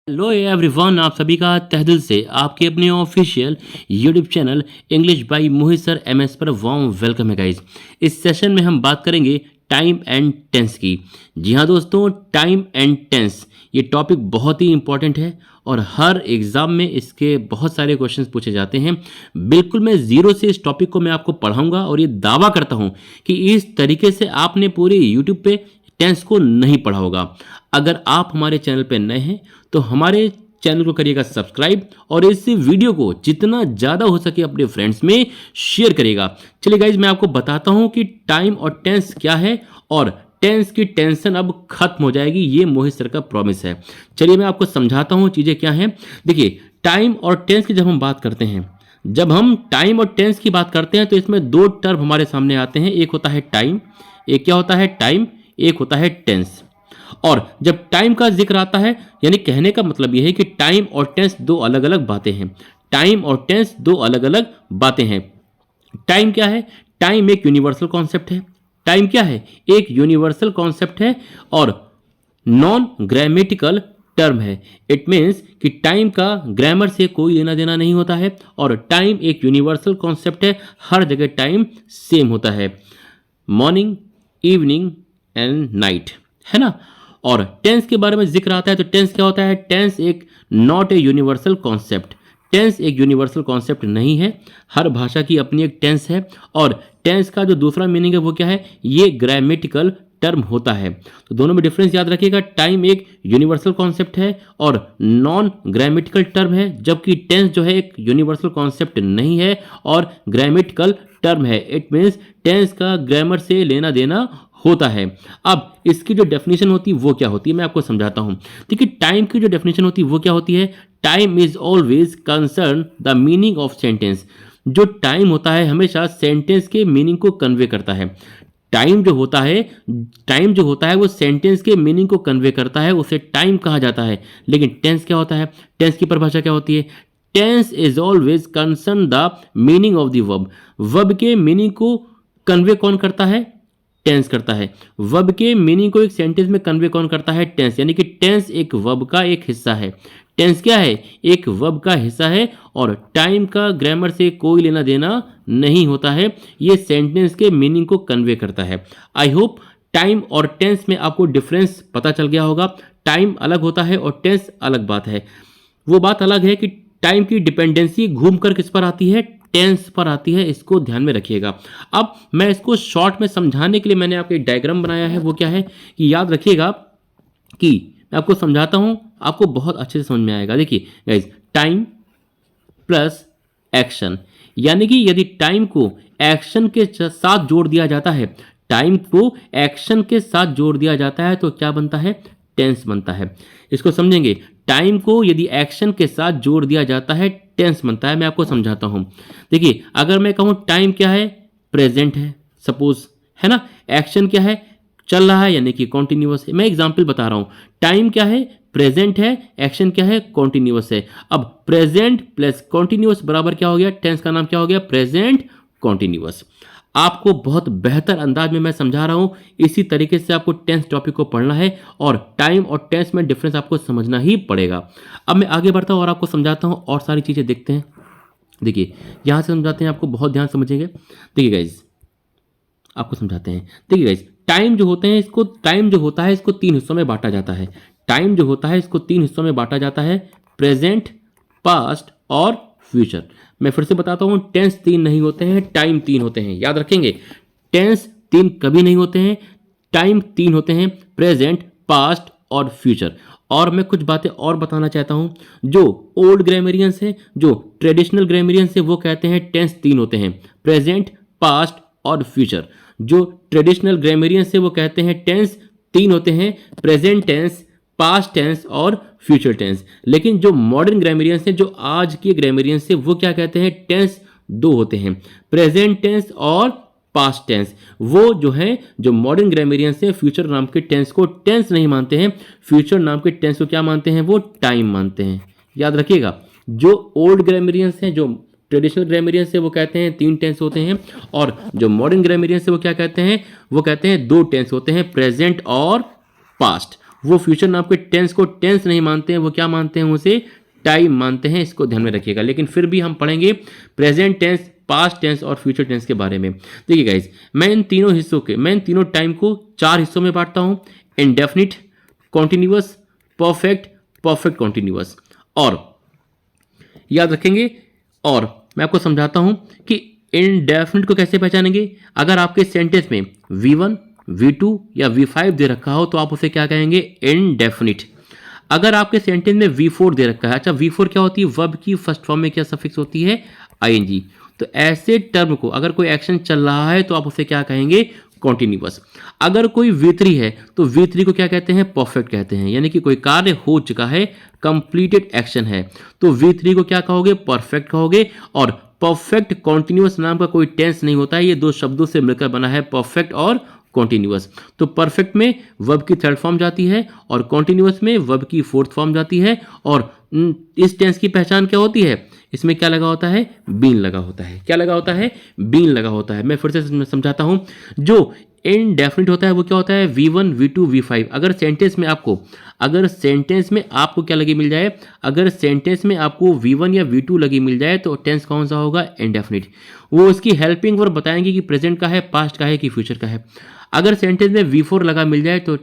Hello everyone, आप सभी का तहे दिल से आपके अपने official YouTube channel English by Mohit sir MS पर वार्म वेलकम है गाइज। इस सेशन में हम बात करेंगे टाइम एंड टेंस की। जी हाँ दोस्तों, टाइम एंड टेंस ये टॉपिक बहुत ही इंपॉर्टेंट है और हर एग्ज़ाम में इसके बहुत सारे क्वेश्चंस पूछे जाते हैं। बिल्कुल मैं ज़ीरो से इस टॉपिक को मैं आपको पढ़ाऊंगा और ये दावा करता हूँ कि इस तरीके से आपने पूरे यूट्यूब पे टेंस को नहीं पढ़ा होगा। अगर आप हमारे चैनल पे नए हैं तो हमारे चैनल को करिएगा सब्सक्राइब और इस वीडियो को जितना ज़्यादा हो सके अपने फ्रेंड्स में शेयर करिएगा। चलिए गाइज, मैं आपको बताता हूं कि टाइम और टेंस क्या है और टेंस की टेंशन अब खत्म हो जाएगी, ये मोहित सर का प्रॉमिस है। चलिए मैं आपको समझाता हूं चीज़ें क्या हैं। देखिए, टाइम और टेंस की जब हम बात करते हैं, जब हम टाइम और टेंस की बात करते हैं तो इसमें दो टर्म हमारे सामने आते हैं। एक होता है टाइम, एक क्या होता है टाइम, एक होता है टेंस। और जब टाइम का जिक्र आता है, यानी कहने का मतलब यह है कि टाइम और टेंस दो अलग अलग बातें हैं। टाइम और टेंस दो अलग अलग बातें हैं। टाइम क्या है? टाइम एक यूनिवर्सल कॉन्सेप्ट है। टाइम क्या है? एक यूनिवर्सल कॉन्सेप्ट है और नॉन ग्रामेटिकल टर्म है। इट मीन्स कि टाइम का ग्रामर से कोई लेना देना नहीं होता है और टाइम एक यूनिवर्सल कॉन्सेप्ट है। हर जगह टाइम सेम होता है, मॉर्निंग, इवनिंग एंड नाइट, है ना। और टेंस के बारे में जिक्र आता है तो टेंस क्या होता है? टेंस एक not a universal concept. Tense एक यूनिवर्सल कॉन्सेप्ट नहीं है। हर भाषा की अपनी एक टेंस है और टेंस का जो दूसरा मीनिंग है वो क्या है? ये ग्रामेटिकल टर्म होता है। तो दोनों में डिफरेंस याद रखिएगा। टाइम एक यूनिवर्सल कॉन्सेप्ट है और नॉन ग्रामेटिकल टर्म है, जबकि टेंस जो है एक यूनिवर्सल कॉन्सेप्ट नहीं है और ग्रामेटिकल टर्म है। इट मीन्स टेंस का ग्रामर से लेना देना होता है। अब इसकी जो डेफिनेशन होती है वो क्या होती है, मैं आपको समझाता हूं। देखिए, टाइम की जो डेफिनेशन होती है वो क्या होती है? Time is always concern the meaning of sentence. जो टाइम होता है हमेशा सेंटेंस के मीनिंग को कन्वे करता है। टाइम जो होता है वो सेंटेंस के मीनिंग को कन्वे करता है, उसे टाइम कहा जाता है। लेकिन टेंस क्या होता है? टेंस की परिभाषा क्या होती है? Tense is always concern the meaning of the verb. Verb के मीनिंग को कन्वे कौन करता है? टेंस करता है। वर्ब के मीनिंग को एक सेंटेंस में कन्वे कौन करता है? टेंस। यानी कि टेंस एक वर्ब का एक हिस्सा है। टेंस क्या है? एक वर्ब का हिस्सा है और टाइम का ग्रामर से कोई लेना देना नहीं होता है। ये सेंटेंस के मीनिंग को कन्वे करता है। आई होप टाइम और टेंस में आपको डिफरेंस पता चल गया होगा। टाइम अलग होता है और टेंस अलग बात है। वो बात अलग है कि टाइम की डिपेंडेंसी घूमकर किस पर आती है? टेंस पर आती है। इसको ध्यान में रखिएगा। अब मैं इसको शॉर्ट में समझाने के लिए मैंने आपको एक डायग्राम बनाया है। वो क्या है कि याद रखिएगा कि मैं आपको समझाता हूं, आपको बहुत अच्छे से समझ में आएगा। देखिए गाइस, टाइम प्लस एक्शन, यानी कि यदि टाइम को एक्शन के साथ जोड़ दिया जाता है, टाइम को एक्शन के साथ जोड़ दिया जाता है तो क्या बनता है? टेंस बनता है। इसको समझेंगे। टाइम को यदि एक्शन के साथ जोड़ दिया जाता है टेंस बनता है। मैं आपको समझाता हूं। देखिए, अगर मैं कहूं टाइम क्या है? प्रेजेंट है सपोज, है ना। एक्शन क्या है? चल रहा है, यानी कि कॉन्टिन्यूअस है। मैं एग्जांपल बता रहा हूं। टाइम क्या है? प्रेजेंट है। एक्शन क्या है? कॉन्टिन्यूअस है। अब प्रेजेंट प्लस कॉन्टिन्यूअस बराबर क्या हो गया? टेंस का नाम क्या हो गया? Present continuous. आपको बहुत बेहतर अंदाज में मैं समझा रहा हूं। इसी तरीके से आपको टेंस टॉपिक को पढ़ना है और टाइम और टेंस में डिफरेंस आपको समझना ही पड़ेगा। अब मैं आगे बढ़ता हूं और आपको समझाता हूं और सारी चीजें देखते हैं। देखिए, यहां से समझाते हैं, आपको बहुत ध्यान समझेंगे। देखिए गाइज, आपको समझाते हैं। देखिए गाइज, टाइम जो होता है इसको तीन हिस्सों में बांटा जाता है। टाइम जो होता है इसको तीन हिस्सों में बांटा जाता है, प्रेजेंट, पास्ट और फ्यूचर। मैं फिर से बताता हूं, टेंस तीन नहीं होते हैं, टाइम तीन होते हैं। याद रखेंगे, टेंस तीन कभी नहीं होते हैं, टाइम तीन होते हैं, प्रेजेंट, पास्ट और फ्यूचर। और मैं कुछ बातें और बताना चाहता हूं। जो ओल्ड ग्रामेरियंस है, जो ट्रेडिशनल ग्रामेरियंस है, वो कहते हैं टेंस तीन होते हैं, प्रेजेंट, पास्ट और फ्यूचर। जो ट्रेडिशनल ग्रामेरियंस है वो कहते हैं टेंस तीन होते हैं, प्रेजेंट टेंस, पास्ट टेंस और फ्यूचर टेंस। लेकिन जो मॉडर्न ग्रामेरियंस है, जो आज के ग्रामेरियंस है, वो क्या कहते हैं? टेंस दो होते हैं, प्रेजेंट टेंस और पास्ट टेंस। वो जो मॉडर्न ग्रामेरियंस है, फ्यूचर नाम के टेंस को टेंस नहीं मानते हैं। फ्यूचर नाम के टेंस को क्या मानते हैं? वो टाइम मानते हैं। याद रखिएगा, जो ओल्ड ग्रामेरियंस हैं, जो ट्रेडिशनल ग्रामेरियंस से वो कहते हैं तीन टेंस होते हैं और जो मॉडर्न ग्रामेरियंस से वो क्या कहते हैं? वो कहते हैं दो टेंस होते हैं, प्रेजेंट और पास्ट। वो फ्यूचर नाम के टेंस को टेंस नहीं मानते हैं, वो क्या मानते हैं, उसे टाइम मानते हैं। इसको ध्यान में रखिएगा। लेकिन फिर भी हम पढ़ेंगे प्रेजेंट टेंस, पास्ट टेंस और फ्यूचर टेंस के बारे में। देखिए गाइज, मैं इन तीनों टाइम को 4 हिस्सों में बांटता हूं, indefinite, continuous, perfect, perfect continuous. और याद रखेंगे, और मैं आपको समझाता हूं कि इंडेफिनिट को कैसे पहचानेंगे। अगर आपके सेंटेंस में V1, V2 या V5 दे रखा हो तो आप उसे क्या कहेंगे, इंडेफिनिट। अगर आपके सेंटेंस में V4 दे रखा है, अच्छा V4 क्या होती है, वर्ब की फर्स्ट फॉर्म में क्या सफिक्स होती है, ing। तो ऐसे टर्म को अगर कोई एक्शन चल रहा है तो आप उसे क्या कहेंगे, कॉन्टिन्यूअस। अगर कोई V3 है तो V3 को क्या कहते हैं, परफेक्ट कहते हैं, यानी कि कोई कार्य हो चुका है, कंप्लीटेड एक्शन है, तो V3 को क्या कहोगे, परफेक्ट कहोगे। और परफेक्ट कॉन्टिन्यूअस नाम का कोई टेंस नहीं होता है, ये दो शब्दों से मिलकर बना है, परफेक्ट और कॉन्टिन्यूअस। तो परफेक्ट में वर्ब की थर्ड फॉर्म जाती है और कॉन्टिन्यूअस में वर्ब की फोर्थ फॉर्म जाती है। और इस टेंस की पहचान क्या होती है, इसमें क्या लगा होता है, बीन लगा होता है। क्या लगा होता है, बीन लगा होता है। मैं फिर से समझाता हूं, जो इनडेफिनिट होता है वो क्या होता है, V1, V2, V5। अगर सेंटेंस में आपको क्या लगी मिल जाए, अगर सेंटेंस में आपको V1 या V2 लगी मिल जाए तो टेंस कौन सा होगा, इनडेफिनिट। वो उसकी हेल्पिंग वर्ब बताएंगे कि प्रेजेंट का है, पास्ट का है कि फ्यूचर का है। अगर सेंटेंस में V4 लगा मिल जाए तो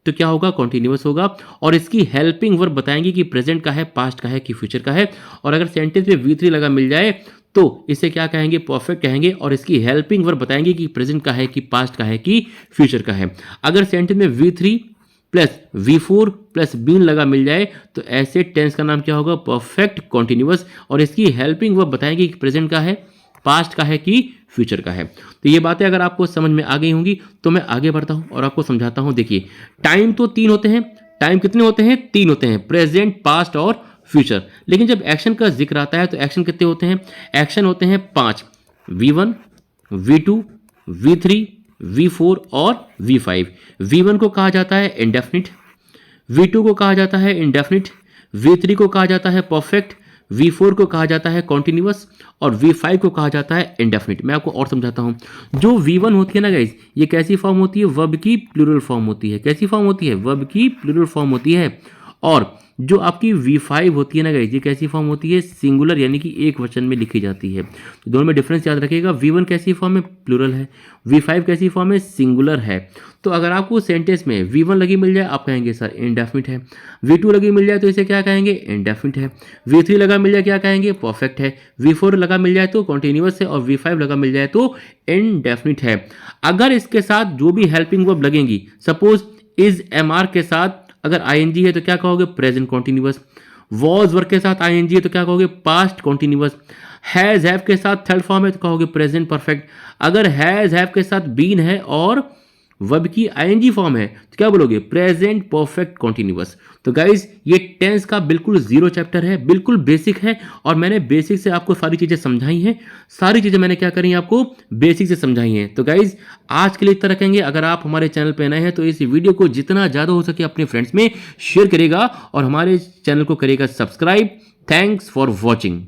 क्या होगा, कॉन्टिन्यूअस होगा। और इसकी हेल्पिंग वर्ब बताएंगे कि प्रेजेंट का है, पास्ट का है कि फ्यूचर का है। और अगर सेंटेंस में V3 लगा मिल जाए तो इसे क्या कहेंगे, परफेक्ट कहेंगे। और इसकी हेल्पिंग वर्ब बताएंगे कि प्रेजेंट का है कि पास्ट का है कि फ्यूचर का है। अगर सेंटेंस में V3 plus V4 plus been लगा मिल जाए तो ऐसे टेंस का नाम क्या होगा, परफेक्ट कॉन्टिन्यूअस। और इसकी हेल्पिंग वर्ब बताएंगे कि प्रेजेंट का है, पास्ट का है कि फ्यूचर का है। तो ये बातें अगर आपको समझ में आ गई होंगी तो मैं आगे बढ़ता हूं और आपको समझाता हूं। देखिए, टाइम तो 3 होते हैं। टाइम कितने होते हैं, 3 होते हैं, प्रेजेंट, पास्ट और फ्यूचर। लेकिन जब एक्शन का जिक्र आता है तो एक्शन कितने होते हैं, एक्शन होते हैं 5, V1, V2, V3, V4 और V5। V1 को कहा जाता है इंडेफिनिट, V2 को कहा जाता है इंडेफिनिट, V3 को कहा जाता है परफेक्ट, V4 को कहा जाता है कॉन्टिन्यूअस और V5 को कहा जाता है इंडेफिनिट। मैं आपको और समझाता हूं। जो V1 होती है ना गाइज, ये कैसी फॉर्म होती है, वर्ब की प्लूरल फॉर्म होती है। कैसी फॉर्म होती है, वर्ब की प्लूरल फॉर्म होती है। और जो आपकी V5 होती है ना गाइज, ये कैसी फॉर्म होती है, सिंगुलर, यानी कि एक वचन में लिखी जाती है। तो दोनों में डिफरेंस याद रखिएगा। V1 कैसी फॉर्म है, प्लूरल है। V5 कैसी फॉर्म है, सिंगुलर है। तो अगर आपको सेंटेंस में V1 लगी मिल जाए आप कहेंगे सर इंडेफिनिट है। V2 लगी मिल जाए तो इसे क्या कहेंगे, इंडेफिनिट है। V3 लगा मिल जाए क्या कहेंगे, परफेक्ट है। V4 लगा मिल जाए तो कॉन्टिन्यूअस है। और V5 लगा मिल जाए तो इंडेफिनिट है। अगर इसके साथ जो भी हेल्पिंग वर्ब लगेंगी, सपोज इज MR के साथ अगर ing है तो क्या कहोगे, प्रेजेंट कॉन्टिन्यूअस। वॉज वर्क के साथ ing है तो क्या कहोगे, पास्ट कॉन्टिन्यूअस। हैज हैव के साथ थर्ड फॉर्म है तो कहोगे प्रेजेंट परफेक्ट। अगर हैज हैव के साथ बीन है और वर्ब की ing फॉर्म है तो क्या बोलोगे, प्रेजेंट परफेक्ट कॉन्टिन्यूअस। तो गाइज, ये टेंस का बिल्कुल जीरो चैप्टर है, बिल्कुल बेसिक है। और मैंने बेसिक से आपको सारी चीजें समझाई हैं। सारी चीजें मैंने क्या करी, आपको बेसिक से समझाई हैं। तो गाइज, आज के लिए इतना रखेंगे। अगर आप हमारे चैनल पर नए हैं तो इस वीडियो को जितना ज्यादा हो सके अपने फ्रेंड्स में शेयर करेगा और हमारे चैनल को करेगा सब्सक्राइब। Thanks for watching.